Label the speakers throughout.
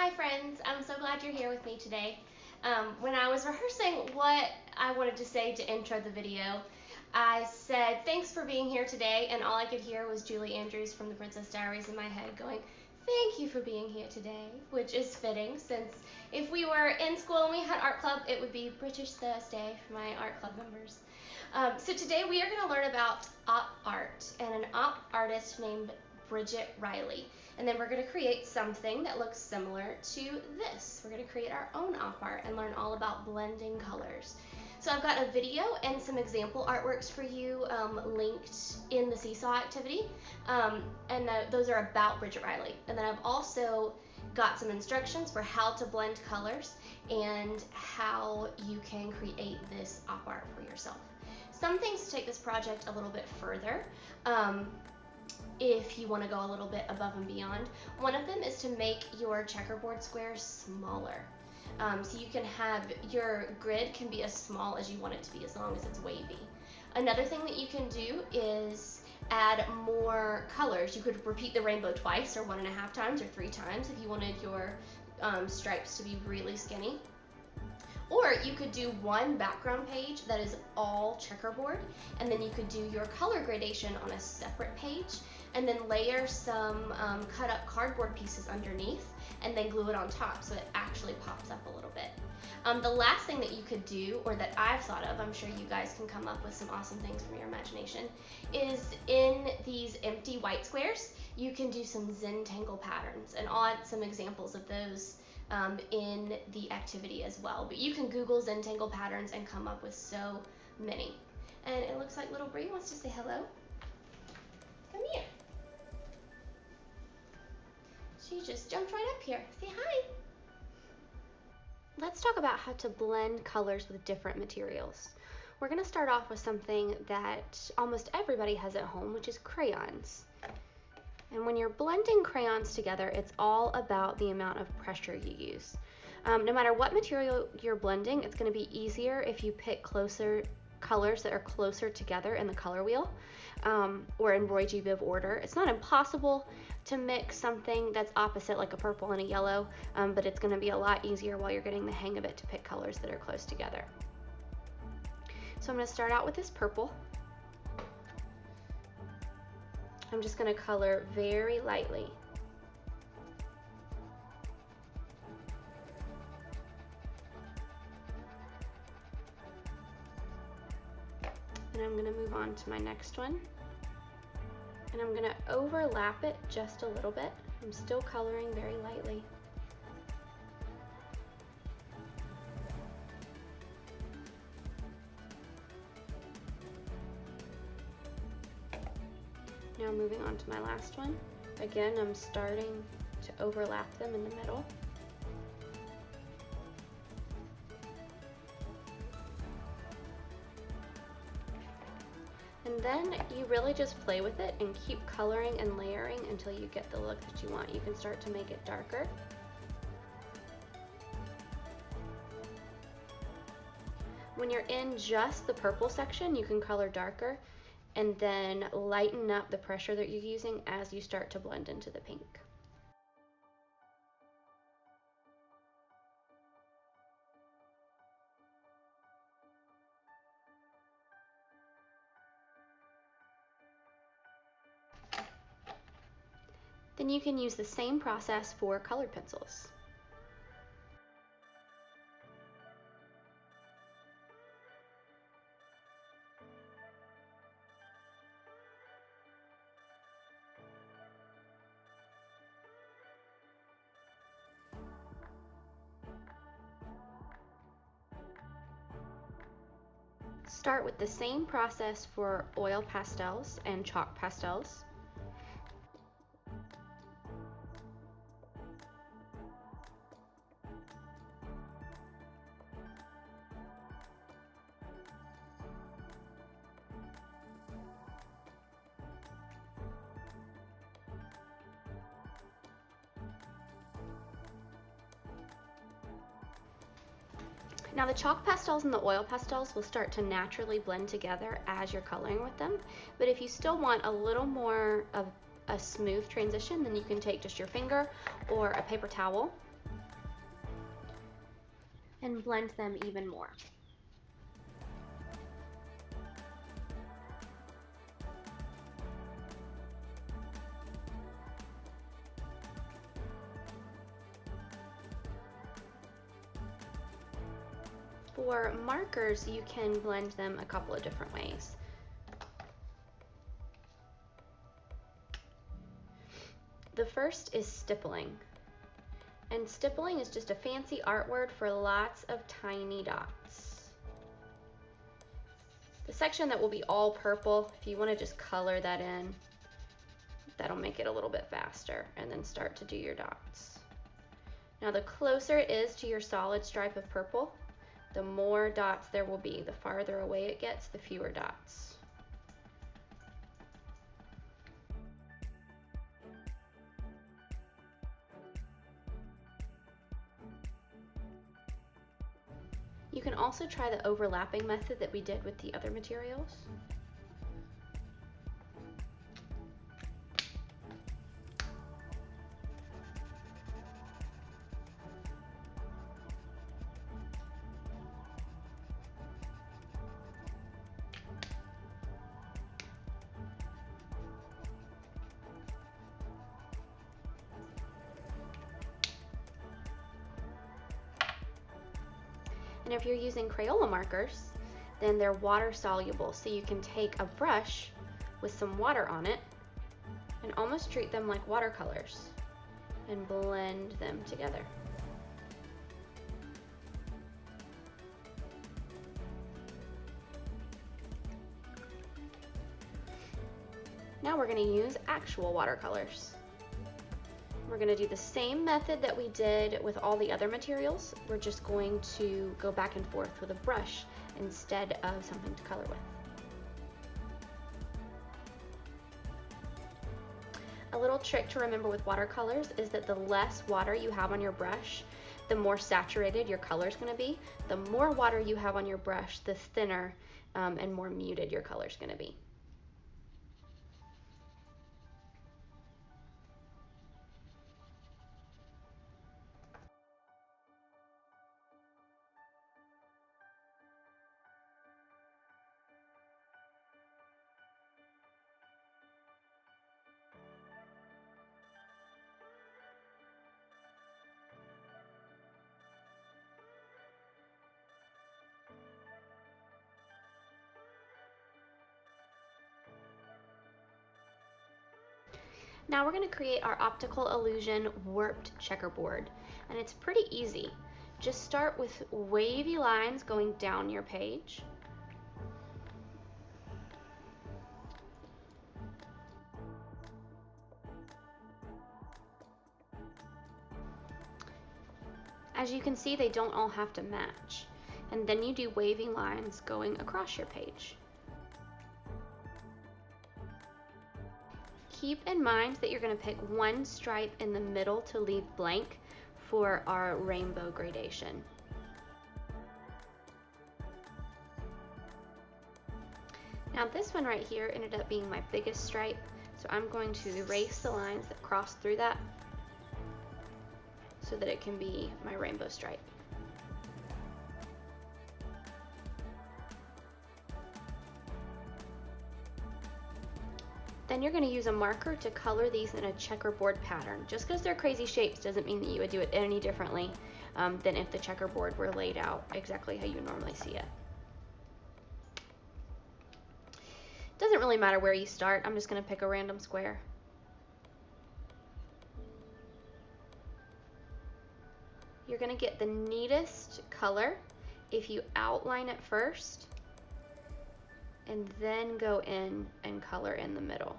Speaker 1: Hi friends, I'm so glad you're here with me today. When I was rehearsing what I wanted to say to intro the video, I said thanks for being here today, and all I could hear was Julie Andrews from The Princess Diaries in my head going, thank you for being here today, which is fitting since if we were in school and we had art club, it would be British Thursday for my art club members. So today we are going to learn about op art and an op artist named Bridget Riley. And then we're going to create something that looks similar to this. We're going to create our own op art and learn all about blending colors. So I've got a video and some example artworks for you linked in the Seesaw activity. Those are about Bridget Riley. And then I've also got some instructions for how to blend colors and how you can create this op art for yourself. Some things to take this project a little bit further. If you want to go a little bit above and beyond. One of them is to make your checkerboard squares smaller. So you can have your grid can be as small as you want it to be as long as it's wavy. Another thing that you can do is add more colors. You could repeat the rainbow twice or 1.5 times or 3 times if you wanted your stripes to be really skinny. Or you could do one background page that is all checkerboard, and then you could do your color gradation on a separate page, and then layer some cut up cardboard pieces underneath, and then glue it on top so it actually pops up a little bit. The last thing that you could do, or that I've thought of, I'm sure you guys can come up with some awesome things from your imagination, is in these empty white squares, you can do some Zentangle patterns, and I'll add some examples of those in the activity as well. But you can Google Zentangle patterns and come up with so many. And it looks like little Bree wants to say hello. Come here. She just jumped right up here. Say hi. Let's talk about how to blend colors with different materials. We're going to start off with something that almost everybody has at home, which is crayons. And when you're blending crayons together, it's all about the amount of pressure you use. No matter what material you're blending, it's going to be easier if you pick colors that are closer together in the color wheel or in Roy G. Biv order. It's not impossible to mix something that's opposite, like a purple and a yellow, but it's going to be a lot easier while you're getting the hang of it to pick colors that are close together. So I'm going to start out with this purple. I'm just going to color very lightly. And I'm going to move on to my next one. And I'm going to overlap it just a little bit. I'm still coloring very lightly. Now moving on to my last one. Again, I'm starting to overlap them in the middle. And then you really just play with it and keep coloring and layering until you get the look that you want. You can start to make it darker. When you're in just the purple section, you can color darker and then lighten up the pressure that you're using as you start to blend into the pink. Then you can use the same process for colored pencils. Start with the same process for oil pastels and chalk pastels. Now the chalk pastels and the oil pastels will start to naturally blend together as you're coloring with them, but if you still want a little more of a smooth transition, then you can take just your finger or a paper towel and blend them even more. For markers, you can blend them a couple of different ways. The first is stippling. And stippling is just a fancy art word for lots of tiny dots. The section that will be all purple, if you want to just color that in, that'll make it a little bit faster, and then start to do your dots. Now the closer it is to your solid stripe of purple, the more dots there will be. The farther away it gets, the fewer dots. You can also try the overlapping method that we did with the other materials. And if you're using Crayola markers, then they're water soluble, so you can take a brush with some water on it and almost treat them like watercolors and blend them together. Now we're going to use actual watercolors. We're going to do the same method that we did with all the other materials. We're just going to go back and forth with a brush instead of something to color with. A little trick to remember with watercolors is that the less water you have on your brush, the more saturated your color is going to be. The more water you have on your brush, the thinner and more muted your color is going to be. Now we're going to create our Optical Illusion warped checkerboard, and it's pretty easy. Just start with wavy lines going down your page. As you can see, they don't all have to match. And then you do waving lines going across your page. Keep in mind that you're going to pick one stripe in the middle to leave blank for our rainbow gradation. Now this one right here ended up being my biggest stripe, so I'm going to erase the lines that cross through that so that it can be my rainbow stripe. Then you're going to use a marker to color these in a checkerboard pattern. Just because they're crazy shapes doesn't mean that you would do it any differently than if the checkerboard were laid out exactly how you normally see it. Doesn't really matter where you start. I'm just going to pick a random square. You're going to get the neatest color if you outline it first and then go in and color in the middle.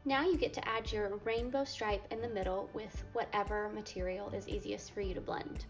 Speaker 1: Now you get to add your rainbow stripe in the middle with whatever material is easiest for you to blend.